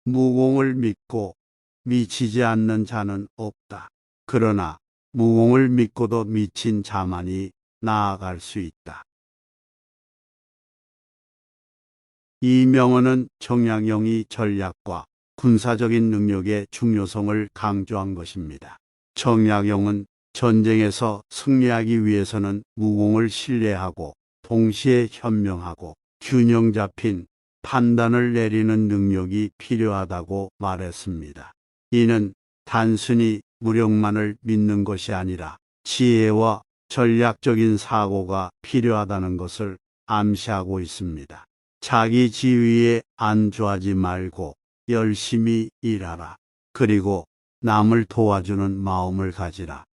무공을 믿고 미치지 않는 자는 없다. 그러나 무공을 믿고도 미친 자만이 나아갈 수 있다. 이 명언은 청량용이 전략과 군사적인 능력의 중요성을 강조한 것입니다. 청량용은 전쟁에서 승리하기 위해서는 무공을 신뢰하고 동시에 현명하고 균형 잡힌 판단을 내리는 능력이 필요하다고 말했습니다. 이는 단순히 무력만을 믿는 것이 아니라 지혜와 전략적인 사고가 필요하다는 것을 암시하고 있습니다. 자기 지위에 안주하지 말고 열심히 일하라. 그리고 남을 도와주는 마음을 가지라.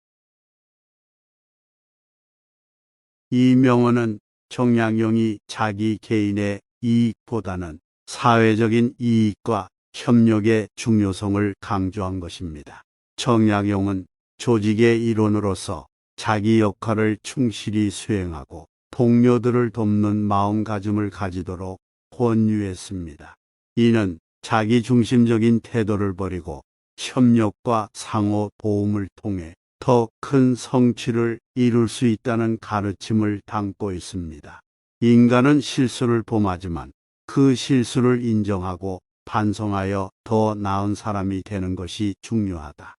이 명언은 청량용이 자기 개인의 이익보다는 사회적인 이익과 협력의 중요성을 강조한 것입니다. 청량용은 조직의 일원으로서 자기 역할을 충실히 수행하고 동료들을 돕는 마음가짐을 가지도록 권유했습니다. 이는 자기 중심적인 태도를 버리고 협력과 상호 도움을 통해 더 큰 성취를 이룰 수 있다는 가르침을 담고 있습니다. 인간은 실수를 범하지만 그 실수를 인정하고 반성하여 더 나은 사람이 되는 것이 중요하다.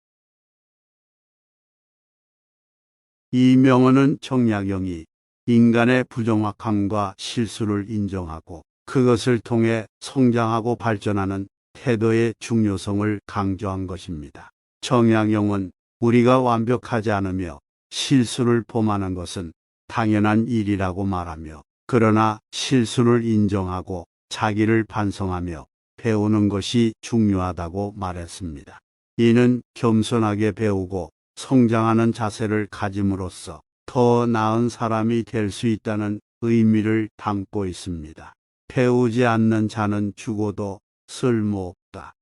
이 명언은 청량용이 인간의 부정확함과 실수를 인정하고 그것을 통해 성장하고 발전하는 태도의 중요성을 강조한 것입니다. 청량용은 우리가 완벽하지 않으며 실수를 범하는 것은 당연한 일이라고 말하며, 그러나 실수를 인정하고 자기를 반성하며 배우는 것이 중요하다고 말했습니다. 이는 겸손하게 배우고 성장하는 자세를 가짐으로써 더 나은 사람이 될 수 있다는 의미를 담고 있습니다. 배우지 않는 자는 죽어도 쓸모없다.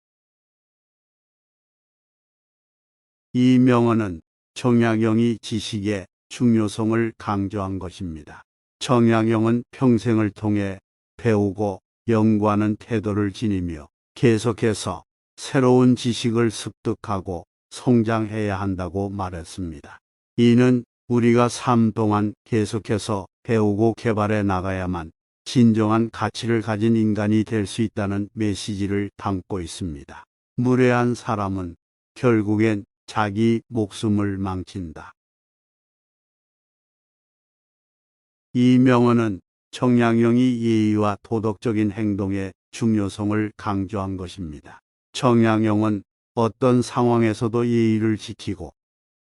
이 명언은 청량용이 지식의 중요성을 강조한 것입니다. 청량용은 평생을 통해 배우고 연구하는 태도를 지니며 계속해서 새로운 지식을 습득하고 성장해야 한다고 말했습니다. 이는 우리가 삶 동안 계속해서 배우고 개발해 나가야만 진정한 가치를 가진 인간이 될 수 있다는 메시지를 담고 있습니다. 무례한 사람은 결국엔 자기 목숨을 망친다. 이 명언은 청량용이 예의와 도덕적인 행동의 중요성을 강조한 것입니다. 청량용은 어떤 상황에서도 예의를 지키고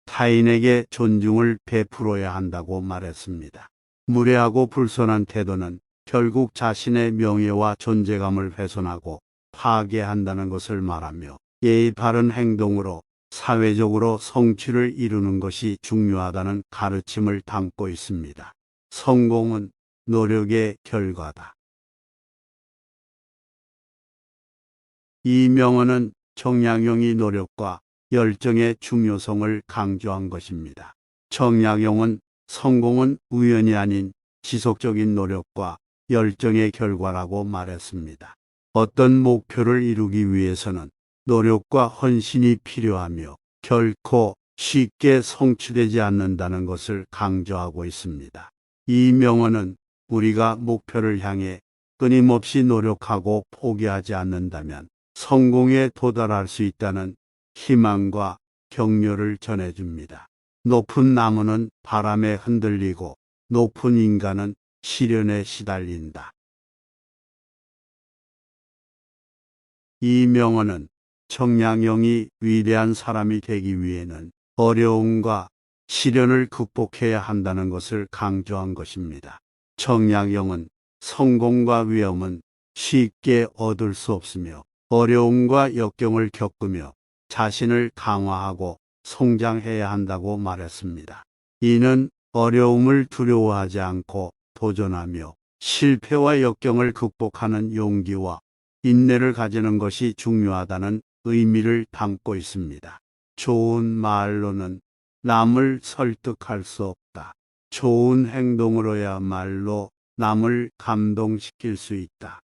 타인에게 존중을 베풀어야 한다고 말했습니다. 무례하고 불손한 태도는 결국 자신의 명예와 존재감을 훼손하고 파괴한다는 것을 말하며, 예의 바른 행동으로 사회적으로 성취를 이루는 것이 중요하다는 가르침을 담고 있습니다. 성공은 노력의 결과다. 이 명언은 청량용이 노력과 열정의 중요성을 강조한 것입니다. 청량용은 성공은 우연이 아닌 지속적인 노력과 열정의 결과라고 말했습니다. 어떤 목표를 이루기 위해서는 노력과 헌신이 필요하며 결코 쉽게 성취되지 않는다는 것을 강조하고 있습니다. 이 명언은 우리가 목표를 향해 끊임없이 노력하고 포기하지 않는다면 성공에 도달할 수 있다는 희망과 격려를 전해줍니다. 높은 나무는 바람에 흔들리고 높은 인간은 시련에 시달린다. 이 명언은 청량용이 위대한 사람이 되기 위해는 어려움과 시련을 극복해야 한다는 것을 강조한 것입니다. 청량용은 성공과 위험은 쉽게 얻을 수 없으며 어려움과 역경을 겪으며 자신을 강화하고 성장해야 한다고 말했습니다. 이는 어려움을 두려워하지 않고 도전하며 실패와 역경을 극복하는 용기와 인내를 가지는 것이 중요하다는 의미를 담고 있습니다. 좋은 말로는 남을 설득할 수 없다. 좋은 행동으로야말로 남을 감동시킬 수 있다.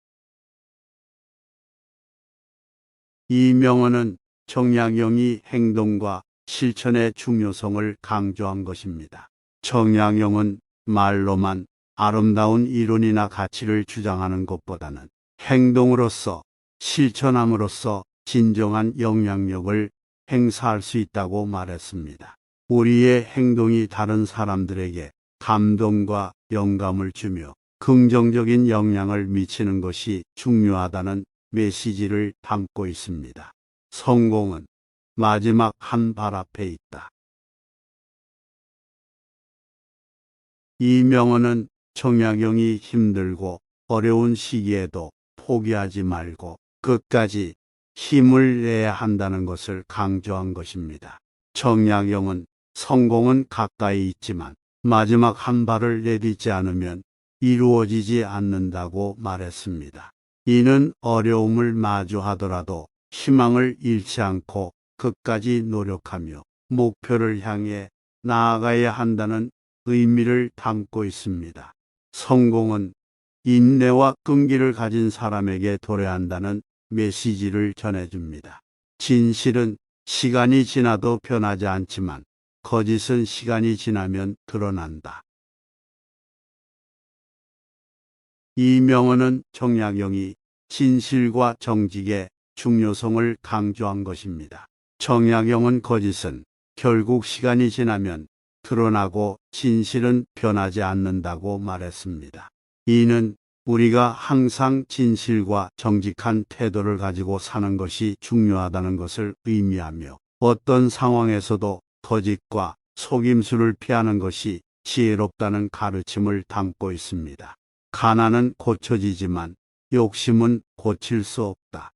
이명언은 청량형이 행동과 실천의 중요성을 강조한 것입니다. 청량형은 말로만 아름다운 이론이나 가치를 주장하는 것보다는 행동으로서 실천함으로써 진정한 영향력을 행사할 수 있다고 말했습니다. 우리의 행동이 다른 사람들에게 감동과 영감을 주며 긍정적인 영향을 미치는 것이 중요하다는 메시지를 담고 있습니다. 성공은 마지막 한 발 앞에 있다. 이명언은 청량형이 힘들고 어려운 시기에도 포기하지 말고 끝까지 힘을 내야 한다는 것을 강조한 것입니다. 청량형은 성공은 가까이 있지만 마지막 한 발을 내딛지 않으면 이루어지지 않는다고 말했습니다. 이는 어려움을 마주하더라도 희망을 잃지 않고 끝까지 노력하며 목표를 향해 나아가야 한다는 의미를 담고 있습니다. 성공은 인내와 끈기를 가진 사람에게 도래한다는 메시지를 전해줍니다. 진실은 시간이 지나도 변하지 않지만 거짓은 시간이 지나면 드러난다. 이명언은 청량형이 진실과 정직의 중요성을 강조한 것입니다. 청량형은 거짓은 결국 시간이 지나면 드러나고 진실은 변하지 않는다고 말했습니다. 이는 우리가 항상 진실과 정직한 태도를 가지고 사는 것이 중요하다는 것을 의미하며 어떤 상황에서도 거짓과 속임수를 피하는 것이 지혜롭다는 가르침을 담고 있습니다. 가난은 고쳐지지만 욕심은 고칠 수 없다.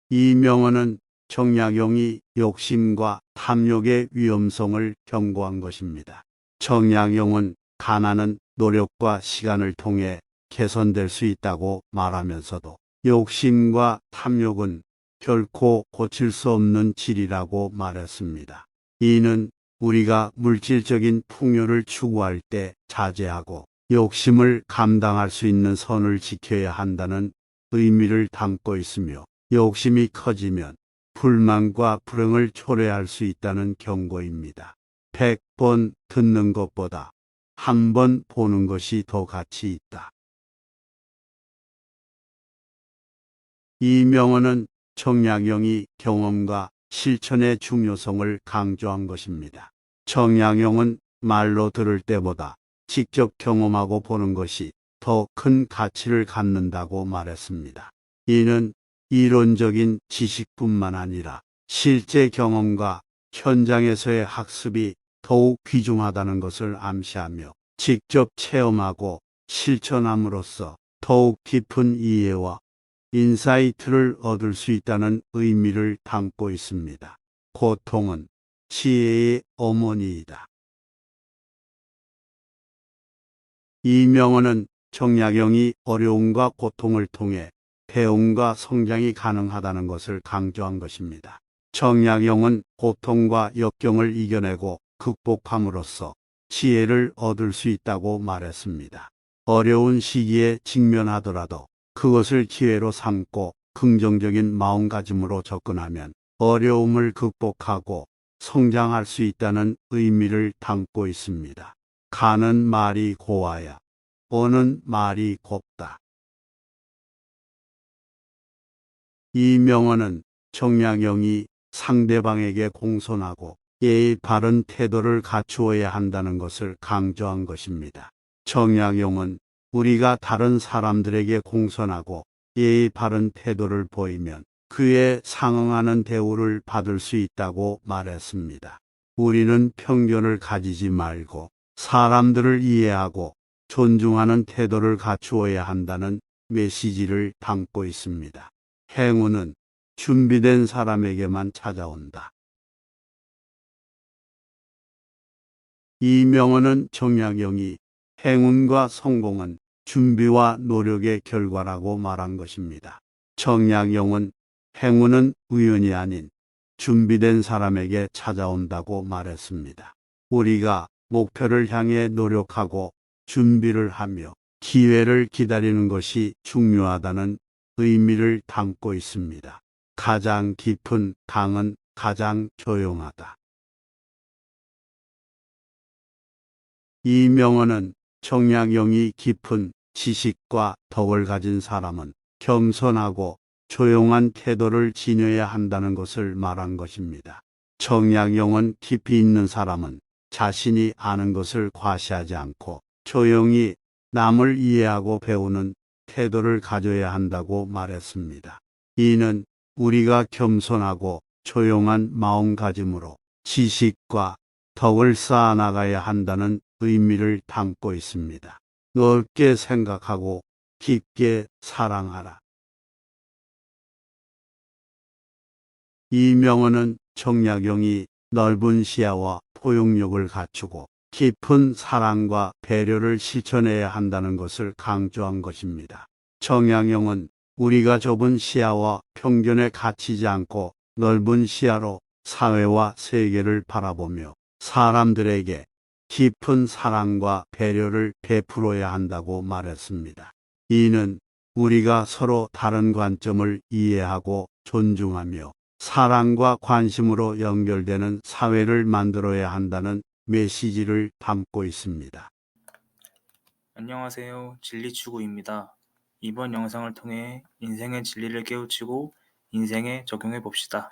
이명언은 청량형이 욕심과 탐욕의 위험성을 경고한 것입니다. 청량형은 가난은 노력과 시간을 통해 개선될 수 있다고 말하면서도 욕심과 탐욕은 결코 고칠 수 없는 질이라고 말했습니다. 이는 우리가 물질적인 풍요를 추구할 때 자제하고 욕심을 감당할 수 있는 선을 지켜야 한다는 의미를 담고 있으며 욕심이 커지면 불만과 불행을 초래할 수 있다는 경고입니다. 100번 듣는 것보다 한 번 보는 것이 더 가치 있다. 이명언은 청량형이 경험과 실천의 중요성을 강조한 것입니다. 청량형은 말로 들을 때보다 직접 경험하고 보는 것이 더 큰 가치를 갖는다고 말했습니다. 이는 이론적인 지식뿐만 아니라 실제 경험과 현장에서의 학습이 더욱 귀중하다는 것을 암시하며 직접 체험하고 실천함으로써 더욱 깊은 이해와 인사이트를 얻을 수 있다는 의미를 담고 있습니다. 고통은 지혜의 어머니이다. 이명언은 청량형이 어려움과 고통을 통해 배움과 성장이 가능하다는 것을 강조한 것입니다. 청량형은 고통과 역경을 이겨내고 극복함으로써 지혜를 얻을 수 있다고 말했습니다. 어려운 시기에 직면하더라도 그것을 기회로 삼고 긍정적인 마음가짐으로 접근하면 어려움을 극복하고 성장할 수 있다는 의미를 담고 있습니다. 가는 말이 고와야 오는 말이 곱다. 이명언은 청량형이 상대방에게 공손하고 예의 바른 태도를 갖추어야 한다는 것을 강조한 것입니다. 청량형은 우리가 다른 사람들에게 공손하고 예의 바른 태도를 보이면 그에 상응하는 대우를 받을 수 있다고 말했습니다. 우리는 편견을 가지지 말고 사람들을 이해하고 존중하는 태도를 갖추어야 한다는 메시지를 담고 있습니다. 행운은 준비된 사람에게만 찾아온다. 이명언은 청량형이 행운과 성공은 준비와 노력의 결과라고 말한 것입니다. 청량형은 행운은 우연이 아닌 준비된 사람에게 찾아온다고 말했습니다. 우리가 목표를 향해 노력하고 준비를 하며 기회를 기다리는 것이 중요하다는 의미를 담고 있습니다. 가장 깊은 강은 가장 조용하다. 이 명언은 청량형이 깊은 지식과 덕을 가진 사람은 겸손하고 조용한 태도를 지녀야 한다는 것을 말한 것입니다. 청량형은 깊이 있는 사람은 자신이 아는 것을 과시하지 않고 조용히 남을 이해하고 배우는 태도를 가져야 한다고 말했습니다. 이는 우리가 겸손하고 조용한 마음가짐으로 지식과 덕을 쌓아나가야 한다는 의미를 담고 있습니다. 넓게 생각하고 깊게 사랑하라. 이 명언은 청약용이 넓은 시야와 포용력을 갖추고 깊은 사랑과 배려를 실천해야 한다는 것을 강조한 것입니다. 청약용은 우리가 좁은 시야와 편견에 갇히지 않고 넓은 시야로 사회와 세계를 바라보며 사람들에게 깊은 사랑과 배려를 베풀어야 한다고 말했습니다. 이는 우리가 서로 다른 관점을 이해하고 존중하며 사랑과 관심으로 연결되는 사회를 만들어야 한다는 메시지를 담고 있습니다. 안녕하세요. 진리추구입니다. 이번 영상을 통해 인생의 진리를 깨우치고 인생에 적용해 봅시다.